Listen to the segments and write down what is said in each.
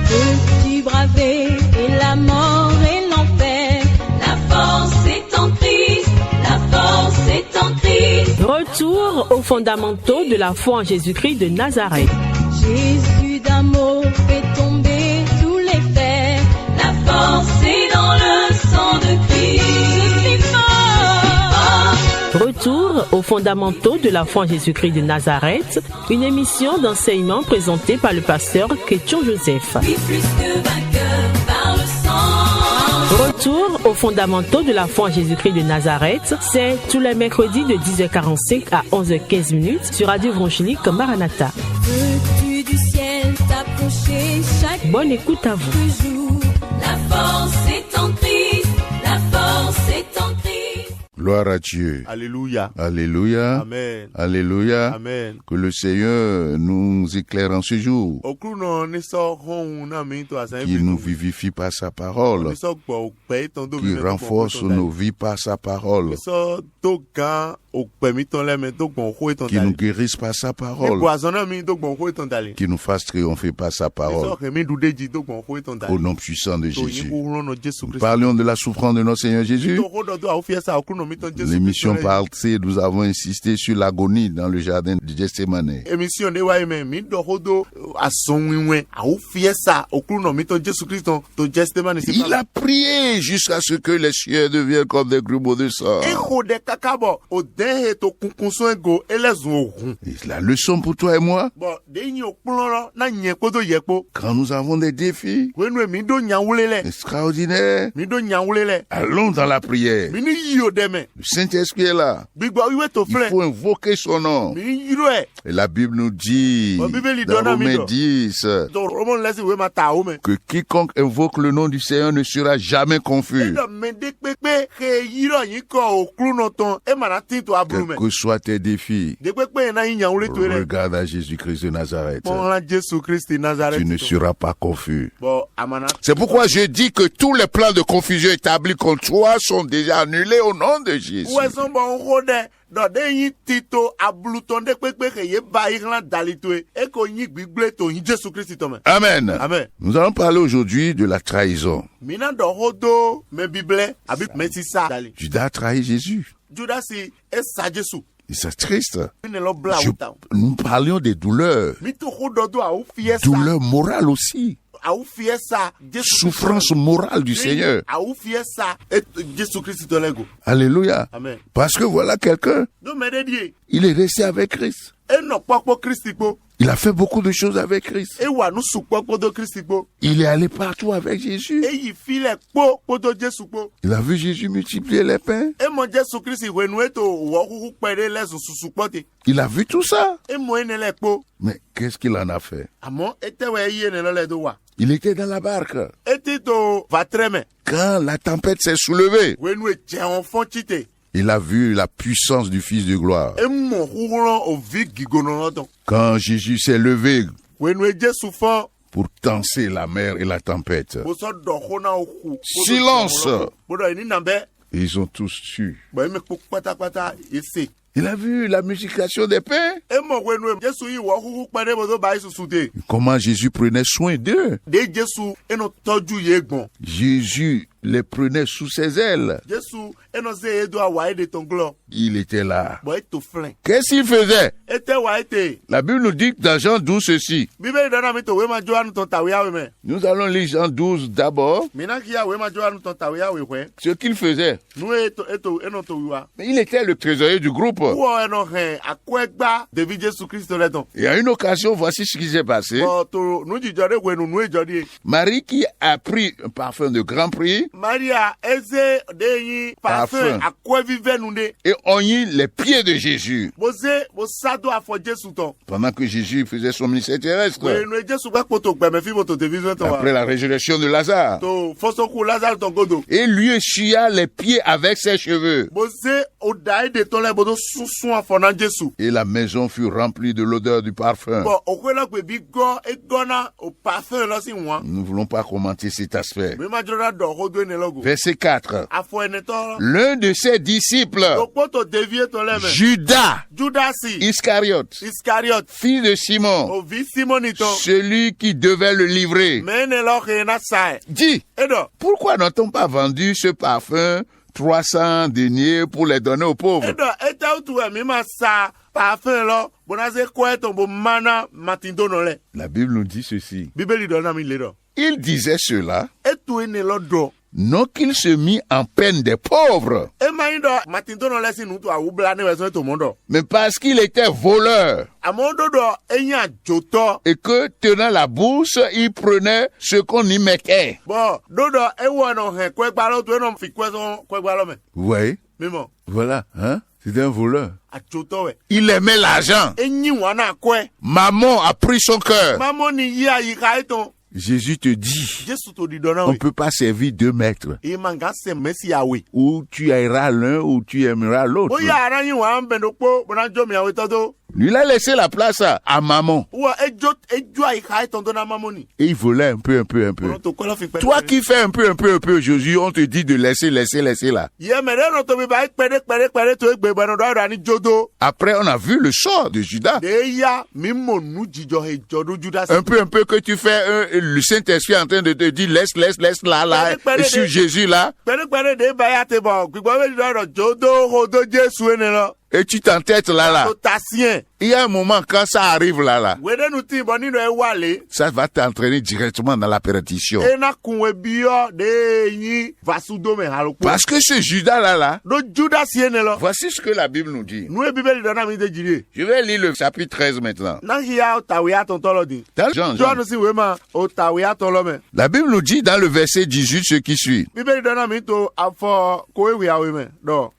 Peux-tu braver et la mort et l'enfer? La force est en Christ, la force est en Christ. Retour aux fondamentaux de la foi en Jésus-Christ de Nazareth. Jésus d'amour fait tomber tous les fers. La force est dans le sang de Christ. Je suis fort. Retour aux fondamentaux de la foi en Jésus-Christ de Nazareth, une émission d'enseignement présentée par le pasteur Ketchon Joseph. Oui, plus que vainqueur par le sang. Retour aux fondamentaux de la foi en Jésus-Christ de Nazareth, c'est tous les mercredis de 10h45 à 11h15 sur Radio Évangélique Maranatha. Veux-tu du ciel t'approcher chaque Bonne écoute à vous. jour? La force est en Christ, la force est en Christ. Gloire à Dieu. Alléluia. Alléluia. Amen. Alléluia. Amen. Que le Seigneur nous éclaire en ce jour, qu'il nous vivifie par sa parole, qu'il renforce nos vies par sa parole, qu'il nous guérisse par sa parole, qu'il nous fasse triompher par sa parole. Au nom puissant de Jésus. Nous parlions de la souffrance de notre Seigneur Jésus. L'émission passée, nous avons insisté sur l'agonie dans le jardin de Gethsémane. Il a prié jusqu'à ce que les cieux deviennent comme des grumeaux de sang. Et la leçon pour toi et moi, quand nous avons des défis extraordinaires, allons dans la prière. Le Saint-Esprit est là. Il faut invoquer son nom. Et la Bible nous dit, dans Romains 10, que quiconque invoque le nom du Seigneur ne sera jamais confus. Quels que soient tes défis, regarde à Jésus-Christ de Nazareth. Tu ne seras pas confus. C'est pourquoi je dis que tous les plans de confusion établis contre toi sont déjà annulés au nom de Jésus. Amen. Amen. Nous allons parler aujourd'hui de la trahison. Judas a trahi Jésus. Et c'est triste. Nous parlions des douleurs. Douleurs morales aussi. Souffrance morale du Seigneur. Alléluia. Amen. Parce que voilà quelqu'un, il est resté avec Christ. Il a fait beaucoup de choses avec Christ. Il est allé partout avec Jésus. Il a vu Jésus multiplier les pains. Il a vu tout ça. Mais qu'est-ce qu'il en a fait? Il était dans la barque. Quand la tempête s'est soulevée, il a vu la puissance du Fils de gloire. Quand Jésus s'est levé pour tancer la mer et la tempête, silence! Ils ont tous su. Il a vu la multiplication des pains. Comment Jésus prenait soin d'eux. Jésus les prenait sous ses ailes. Il était là. Qu'est-ce qu'il faisait? La Bible nous dit dans Jean 12 ceci. Nous allons lire Jean 12 d'abord. Ce qu'il faisait. Mais il était le trésorier du groupe. Et à une occasion, voici ce qui s'est passé. Marie qui a pris un parfum de grand prix. Parfum. Et oigné les pieds de Jésus. Pendant que Jésus faisait son ministère terrestre. Après la résurrection de Lazare. Et lui essuya les pieds avec ses cheveux. Et la maison fut remplie de l'odeur du parfum. Nous ne voulons pas commenter cet aspect. Verset 4. L'un de ses disciples, Judas Iscariote, fils de Simon, celui qui devait le livrer, dit, pourquoi n'a-t-on pas vendu ce parfum 300 deniers pour les donner aux pauvres? La Bible nous dit ceci. Il disait cela, non qu'il se mit en peine des pauvres, mais parce qu'il était voleur, et que tenant la bourse, il prenait ce qu'on y mettait. Oui. Voilà, hein? C'est un voleur. Il aimait l'argent. Maman a pris son cœur. Jésus te dit, on ne peut pas servir deux maîtres. Ou tu aimeras l'un ou tu aimeras l'autre. Lui, il a laissé la place à maman. Et il volait un peu. Toi qui fais un peu, Jésus, on te dit de laisser là. Après, on a vu le sort de Judas. Un peu que tu fais, le Saint-Esprit est en train de te dire, laisse là, et sur Jésus là. Et tu t'entêtes là. Il y a un moment quand ça arrive là. Ça va t'entraîner directement dans la perdition. Parce que ce Judas là. Voici ce que la Bible nous dit. Je vais lire le chapitre 13 maintenant. Dans Jean. La Bible nous dit dans le verset 18 ce qui suit.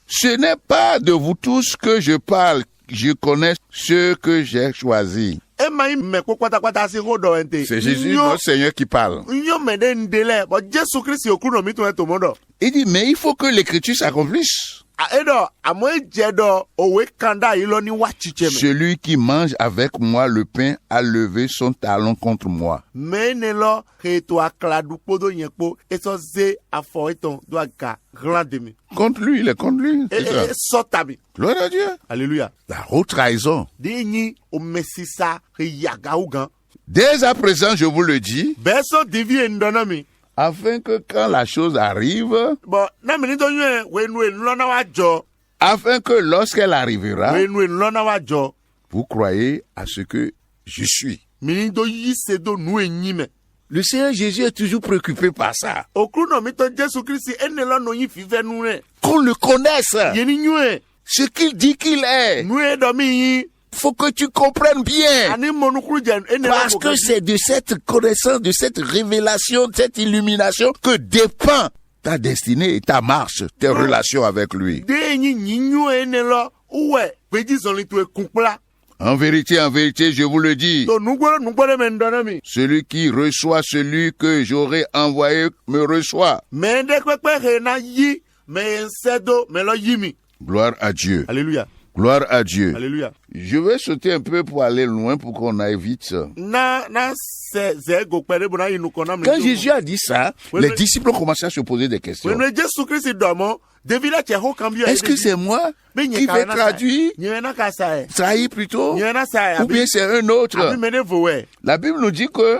Ce n'est pas de vous tous que je parle, je connais ceux que j'ai choisis. C'est Jésus, notre Seigneur, qui parle. Il dit, mais il faut que l'écriture s'accomplisse. Celui qui mange avec moi le pain a levé son talon contre moi. Contre lui, il est contre lui. Gloire à Dieu. Alléluia. La haute trahison. Dès à présent, je vous le dis, afin que quand la chose arrive, afin que lorsqu'elle arrivera, vous croyez à ce que je suis. Le Seigneur Jésus est toujours préoccupé par ça. Qu'on le connaisse. Ce qu'il dit qu'il est. Faut que tu comprennes bien. Parce que c'est de cette connaissance, de cette révélation, de cette illumination que dépend ta destinée et ta marche, tes relations avec lui. En vérité, je vous le dis, celui qui reçoit celui que j'aurai envoyé me reçoit. Gloire à Dieu. Alléluia. Gloire à Dieu. Alléluia. Je vais sauter un peu pour aller loin pour qu'on aille vite. Quand Jésus a dit ça, les disciples ont commencé à se poser des questions. Est-ce que c'est moi qui vais traduire, trahir plutôt, ou bien c'est un autre? La Bible nous dit que,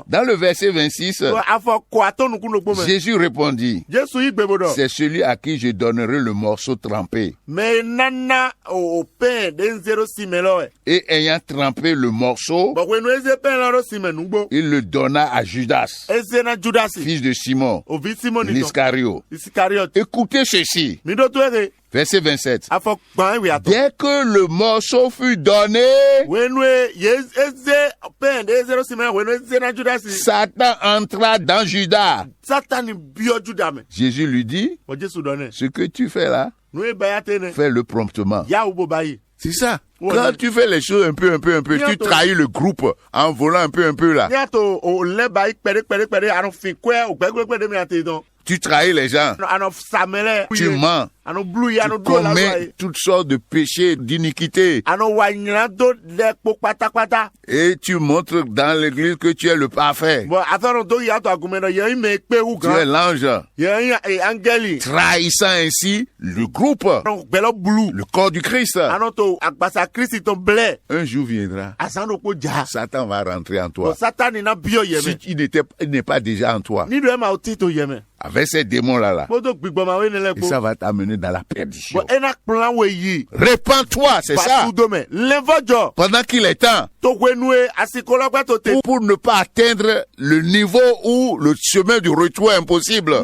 dans le verset 26, Jésus répondit, c'est celui à qui je donnerai le morceau trempé. Et ayant trempé le morceau, il le donna à Judas, fils de Simon, l'Iscariote. Écoutez ceci. Verset 27. Dès que le morceau fut donné, Satan entra dans Judas. Jésus lui dit, ce que tu fais là, fais-le promptement. C'est ça. Quand tu fais les choses un peu, tu trahis le groupe en volant un peu là. Tu trahis les gens. Tu mens. Tu commets toutes sortes de péchés, d'iniquités. Et tu montres dans l'église que tu es le parfait. Tu es l'ange. Trahissant ainsi le groupe, le corps du Christ. Un jour viendra, Satan va rentrer en toi. Si il n'est pas déjà en toi, avec ces démons-là, et ça va t'amener dans la perdition. Répands-toi, c'est ça. Pendant qu'il est temps, pour ne pas atteindre le niveau où le chemin du retour est impossible.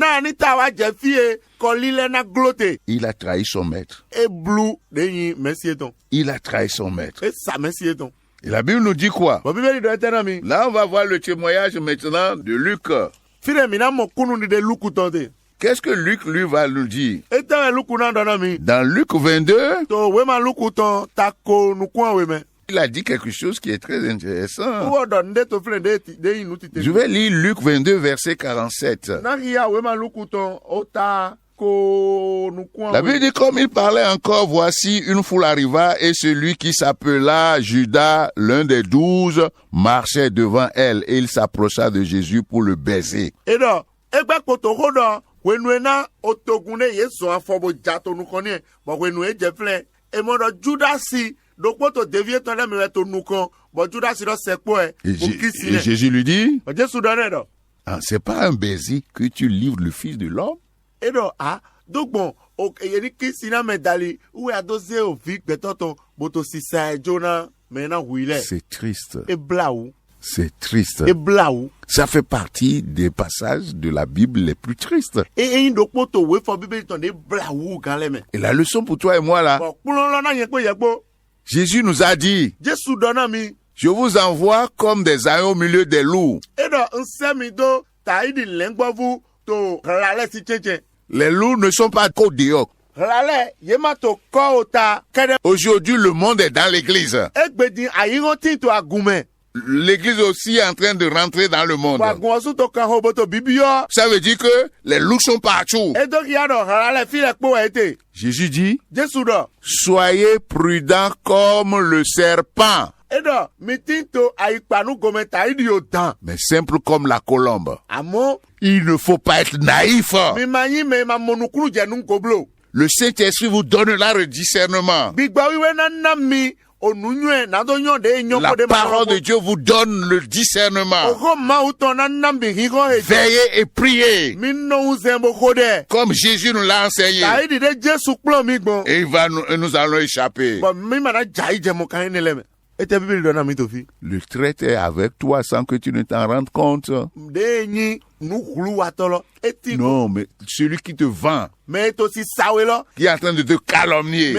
Il a trahi son maître. Il a trahi son maître. Et la Bible nous dit quoi? Là, on va voir le témoignage maintenant de Luc. Qu'est-ce que Luc, lui, va nous dire? Dans Luc 22, il a dit quelque chose qui est très intéressant. Je vais lire Luc 22, verset 47. La Bible dit, comme il parlait encore, voici une foule arriva et celui qui s'appela Judas, l'un des 12, marchait devant elle et il s'approcha de Jésus pour le baiser. Et Jésus lui dit, c'est pas un baiser que tu livres le Fils de l'homme? C'est triste. C'est triste. Ça fait partie des passages de la Bible les plus tristes. Et la leçon pour toi et moi là, Jésus nous a dit, je vous envoie comme des agneaux au milieu des loups. Les loups ne sont pas qu'au dehors. Aujourd'hui, le monde est dans l'église. L'église aussi est en train de rentrer dans le monde. Ça veut dire que les loups sont partout. Jésus dit, soyez prudents comme le serpent, mais simple comme la colombe. Il ne faut pas être naïf. Le Saint-Esprit vous donnera le discernement. La parole de Dieu vous donne le discernement. Veillez et priez. Comme Jésus nous l'a enseigné. Et nous allons échapper. Le traître est avec toi sans que tu ne t'en rendes compte. Non, mais celui qui te vend, qui est en train de te calomnier,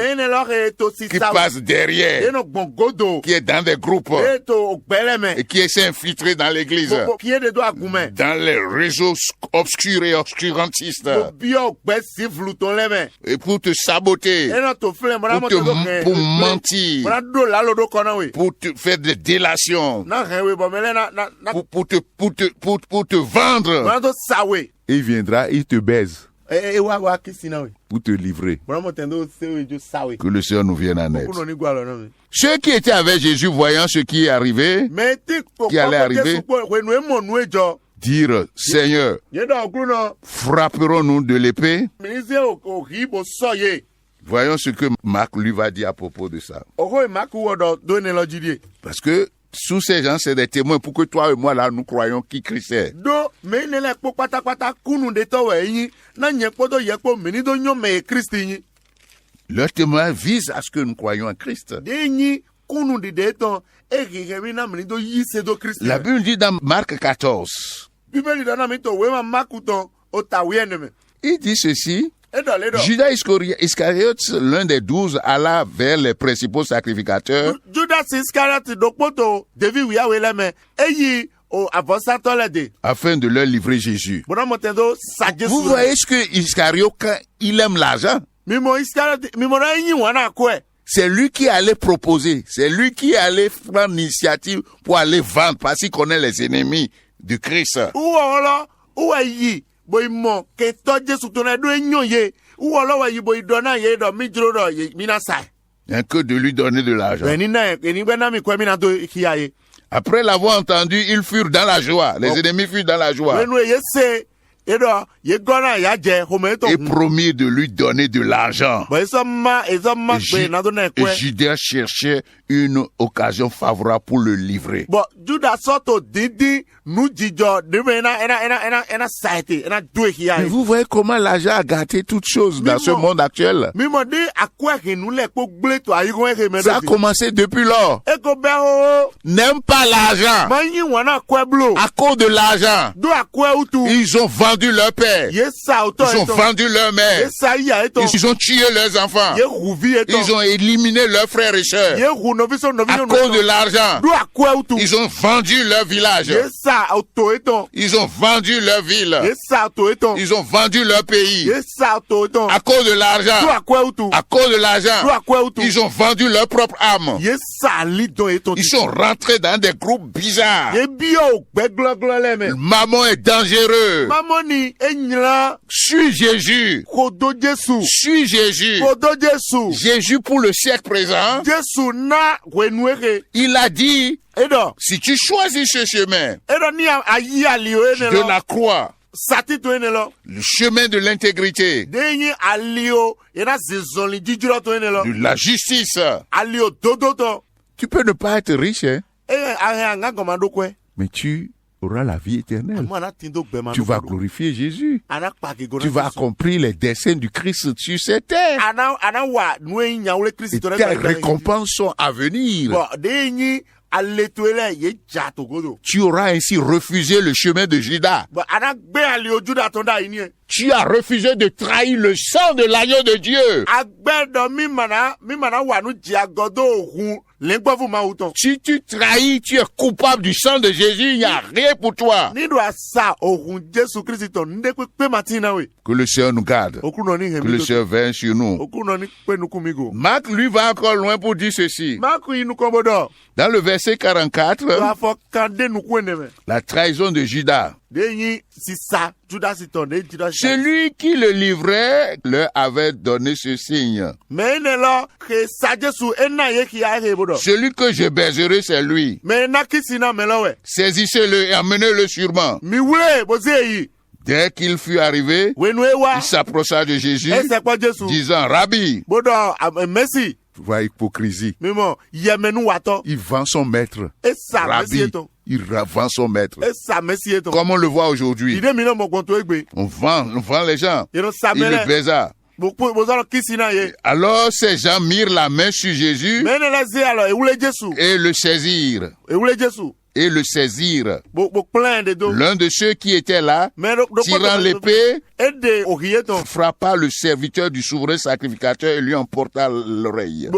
qui passe derrière, qui est dans des groupes et qui essaie d'infiltrer dans l'église, dans les réseaux obscurs et obscurantistes, et pour te saboter, pour mentir, pour te faire des délations, pour te vendre. Il viendra, il te baise pour te livrer. Que le Seigneur nous vienne en aide. Ceux qui étaient avec Jésus, voyant ce qui est arrivé, qui allait arriver, dire, Seigneur, frapperons-nous de l'épée? Voyons ce que Marc lui va dire à propos de ça. Parce que sous ces gens, c'est des témoins pour que toi et moi, là, nous croyons qui Christ est. Leur témoin vise à ce que nous croyions en Christ. La Bible dit dans Marc 14, il dit ceci. Judas Iscariote, l'un des 12, alla vers les principaux sacrificateurs afin de leur livrer Jésus. Vous voyez ce que Iscariote, quand il aime l'argent, c'est lui qui allait proposer, c'est lui qui allait prendre l'initiative pour aller vendre parce qu'il connaît les ennemis de Christ. Rien que de lui donner de l'argent. Après l'avoir entendu, ils furent dans la joie. Les ennemis furent dans la joie. Et promirent de lui donner de l'argent. Et Judas cherchait une occasion favorable pour le livrer. Mais vous voyez comment l'argent a gâté toutes choses dans ce monde actuel. Ça a commencé depuis lors. N'aime pas l'argent. À cause de l'argent, ils ont vendu leur père. Ils ont vendu leur mère. Ils ont tué leurs enfants. Ils ont éliminé leurs frères et sœurs. À cause de l'argent, ils ont vendu leur village. Ils ont vendu leur ville. Ils ont vendu leur pays. À cause de l'argent. À cause de l'argent, ils ont vendu leur propre âme. Ils sont rentrés dans des groupes bizarres. Maman est dangereux. Suis Jésus. Suis Jésus. Jésus pour le siècle présent. Il a dit, si tu choisis ce chemin de la croix, le chemin de l'intégrité, de la justice, tu peux ne pas être riche, hein? Mais tu auras la vie éternelle. Tu vas glorifier Jésus. Tu vas accomplir les desseins du Christ sur cette terre. Et tes récompenses sont à venir. Tu auras ainsi refusé le chemin de Judas. Tu as refusé de trahir le sang de l'agneau de Dieu. Si tu trahis, tu es coupable du sang de Jésus, il n'y a rien pour toi. Que le Seigneur nous garde. Que le Seigneur veille sur nous. Marc, lui, va encore loin pour dire ceci. Dans le verset 44, la trahison de Judas. Celui qui le livrait leur avait donné ce signe. Celui que je baiserai, c'est lui. Saisissez-le et emmenez-le sûrement. Dès qu'il fut arrivé, il s'approcha de Jésus, disant, Rabbi. Tu vois l'hypocrisie. Il vend son maître. Rabbi. Il vend son maître. Comme on le voit aujourd'hui. On vend les gens. Il le baisa. Alors ces gens mirent la main sur Jésus et le saisirent. L'un de ceux qui étaient là, tirant l'épée, frappa le serviteur du souverain sacrificateur et lui emporta l'oreille.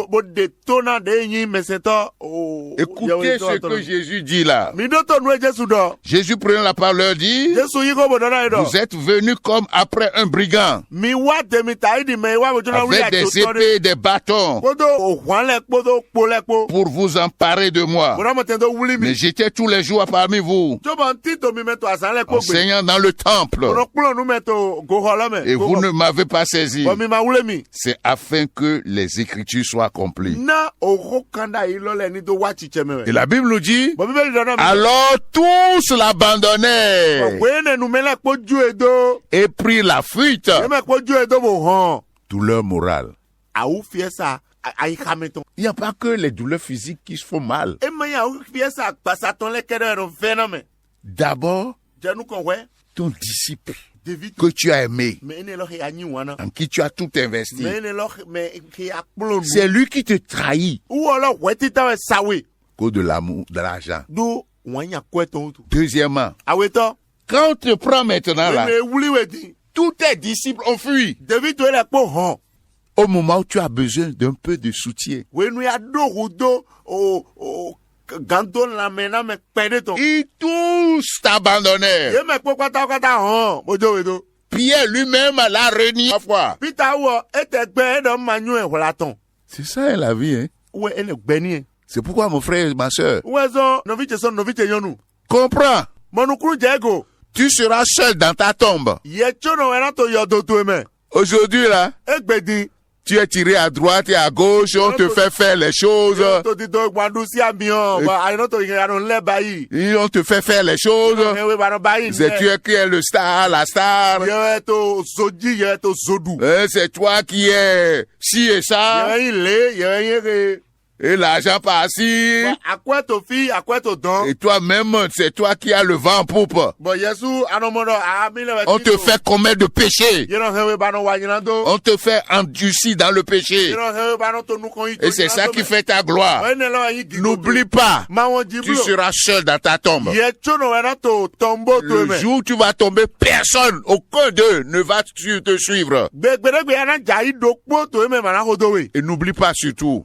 Écoutez ce que Jésus dit là. Jésus prenant la parole leur dit, vous êtes venus comme après un brigand, avec des épées et des bâtons, pour vous emparer de moi. Mais j'étais tous les jours parmi vous, enseignant dans le temple, et vous ne m'avez pas saisi. C'est afin que les Écritures soient accomplies. Et la Bible nous dit, alors tous l'abandonnèrent et prirent la fuite. Douleur morale. Il n'y a pas que les douleurs physiques qui se font mal. D'abord, ton disciple que tu as aimé, en qui tu as tout investi, c'est lui qui te trahit cause de l'amour, de l'argent. Deuxièmement, quand on te prend maintenant là, tous tes disciples ont fui. Au moment où tu as besoin d'un peu de soutien, ils tous t'abandonnèrent. Pierre lui-même l'a renié à fois. C'est ça la vie, hein? C'est pourquoi mon frère et ma soeur, comprends. Tu seras seul dans ta tombe. Aujourd'hui, là, tu es tiré à droite et à gauche, on te fait faire les choses. Et on te fait faire les choses. C'est tu qui es le star, la star. C'est toi qui es ci et ça. Et l'argent par-ci. Et toi-même, c'est toi qui as le vent en poupe. On te fait commettre de péché. On te fait endurcir dans le péché. Et c'est ça qui fait ta gloire. N'oublie pas, tu seras seul dans ta tombe. Le jour où tu vas tomber, personne, aucun d'eux ne va te suivre. Et n'oublie pas surtout,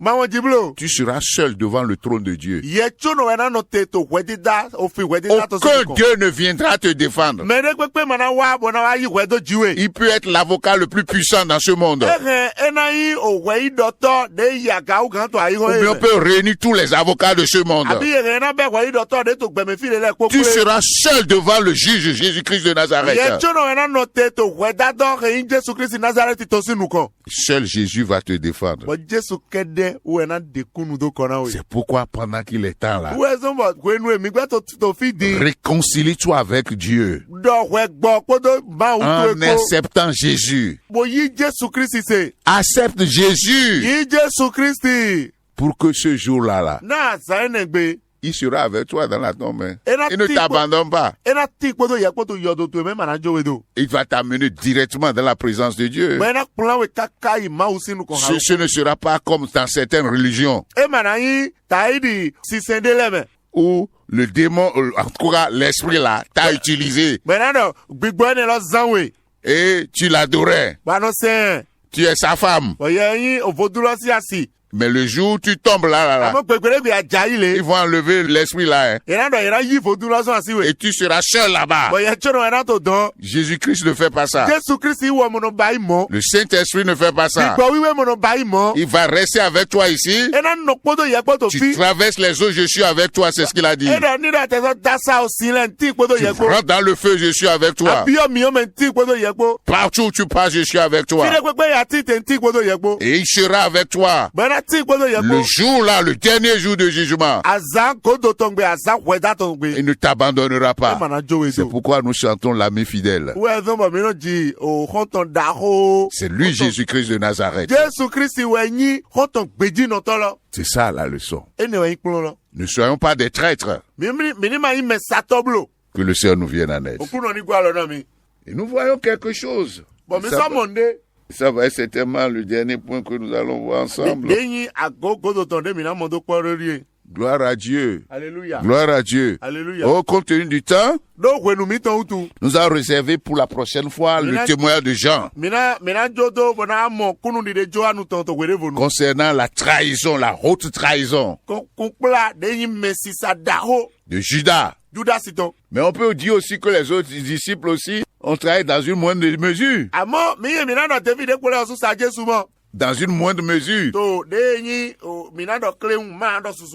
tu seras seul devant le trône de Dieu. Aucun Dieu ne viendra te défendre. Il peut être l'avocat le plus puissant dans ce monde. Ou bien on peut réunir tous les avocats de ce monde. Tu seras seul devant le juge Jésus-Christ de Nazareth. Seul Jésus va te défendre. C'est pourquoi pendant qu'il est temps là, réconcilie-toi avec Dieu en acceptant Jésus. Accepte Jésus pour que ce jour-là, il sera avec toi dans la tombe. Il ne t'abandonne pas. Il va t'amener directement dans la présence de Dieu. Ce ne sera pas comme dans certaines religions où le démon, en tout cas l'esprit là, t'a utilisé. Et tu l'adorais. Tu es sa femme. Mais le jour où tu tombes là, ils vont enlever l'esprit là. Et tu seras seul là-bas. Jésus-Christ ne fait pas ça. Le Saint-Esprit ne fait pas ça. Il va rester avec toi ici. Tu traverses les eaux, je suis avec toi, c'est ce qu'il a dit. Tu rentres dans le feu, je suis avec toi. Partout où tu passes, je suis avec toi. Et il sera avec toi. Le jour là, le dernier jour de jugement, il ne t'abandonnera pas. C'est pourquoi nous chantons l'ami fidèle. C'est lui Jésus-Christ de Nazareth. C'est ça la leçon. Ne soyons pas des traîtres. Que le Seigneur nous vienne en aide. Et nous voyons quelque chose. Ça va être certainement le dernier point que nous allons voir ensemble. Gloire à Dieu. Alléluia. Gloire à Dieu. Alléluia. Oh, compte tenu du temps, nous avons réservé pour la prochaine fois le témoignage de Jean. Concernant la trahison, la haute trahison de Judas. Mais on peut dire aussi que les autres disciples aussi ont trahi dans une moindre mesure. Dans une moindre mesure.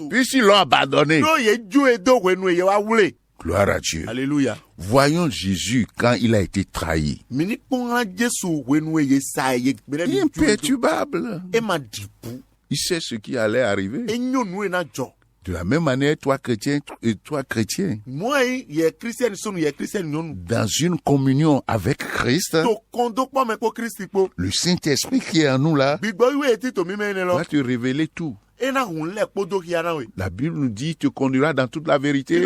Puisqu'ils l'ont abandonné. Gloire à Dieu. Alléluia. Voyons Jésus quand il a été trahi. Imperturbable. Il sait ce qui allait arriver. De la même manière, toi chrétien et toi chrétien, dans une communion avec Christ, le Saint-Esprit qui est en nous là, va te révéler tout. La Bible nous dit, te conduira dans toute la vérité.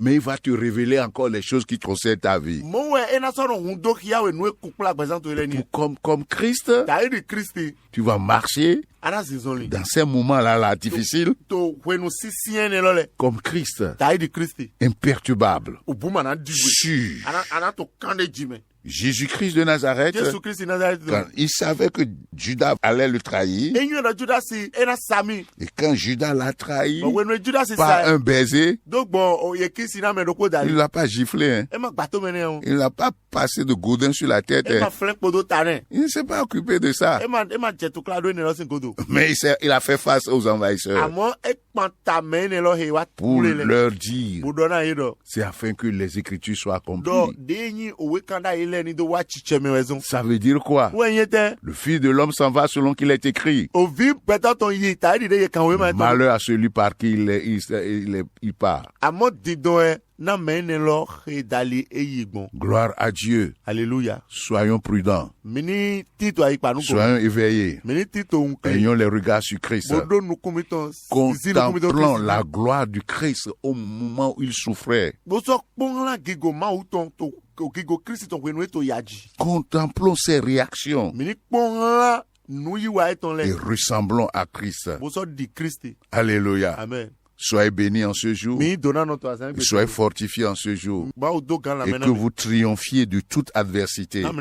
Mais il va te révéler encore les choses qui concernent ta vie. Comme Christ, tu vas marcher dans ces moments-là difficiles, comme Christ, imperturbable, sûr. Jésus-Christ de Nazareth, quand il savait que Judas allait le trahir, et quand Judas l'a trahi par un baiser, il l'a pas giflé, il n'a pas passé de goudin sur la tête, il ne s'est pas occupé de ça, mais il a fait face aux envahisseurs pour leur dire, c'est afin que les Écritures soient accomplies. Ça veut dire quoi? Le Fils de l'homme s'en va selon qu'il est écrit. Malheur à celui par qui il part. Gloire à Dieu. Alléluia. Soyons prudents. Soyons éveillés. Ayons les regards sur Christ. Contemplons la gloire du Christ au moment où il souffrait. Contemplons ses réactions et ressemblons à Christ. Alléluia. Amen. Soyez bénis en ce jour, soyez fortifiés en ce jour, et que vous triomphiez de toute adversité au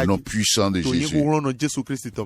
nom puissant de Jésus.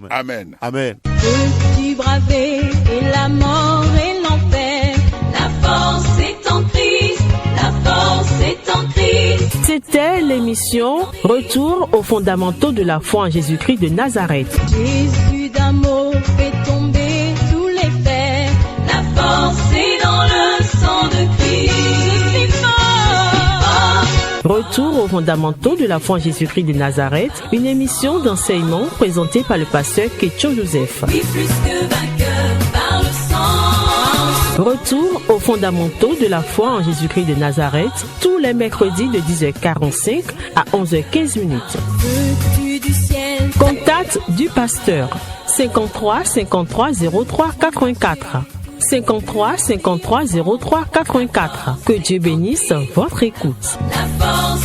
Amen. Amen. Peux-tu braver et la mort et l'enfer? La force est en Christ, la force est en Christ. C'était l'émission Retour aux fondamentaux de la foi en Jésus-Christ de Nazareth. Jésus d'amour fait tomber tous les fers. La force est dans le sang de Christ. Je suis fort. Retour aux fondamentaux de la foi en Jésus-Christ de Nazareth, une émission d'enseignement présentée par le pasteur Ketcho Joseph. Oui, plus que vainqueur par le sang. Retour aux fondamentaux de la foi en Jésus-Christ de Nazareth, tous les mercredis de 10h45 à 11h15. Veux-tu du ciel? Contact du pasteur 53 53 03 84. 53 53 03 84. Que Dieu bénisse votre écoute. La force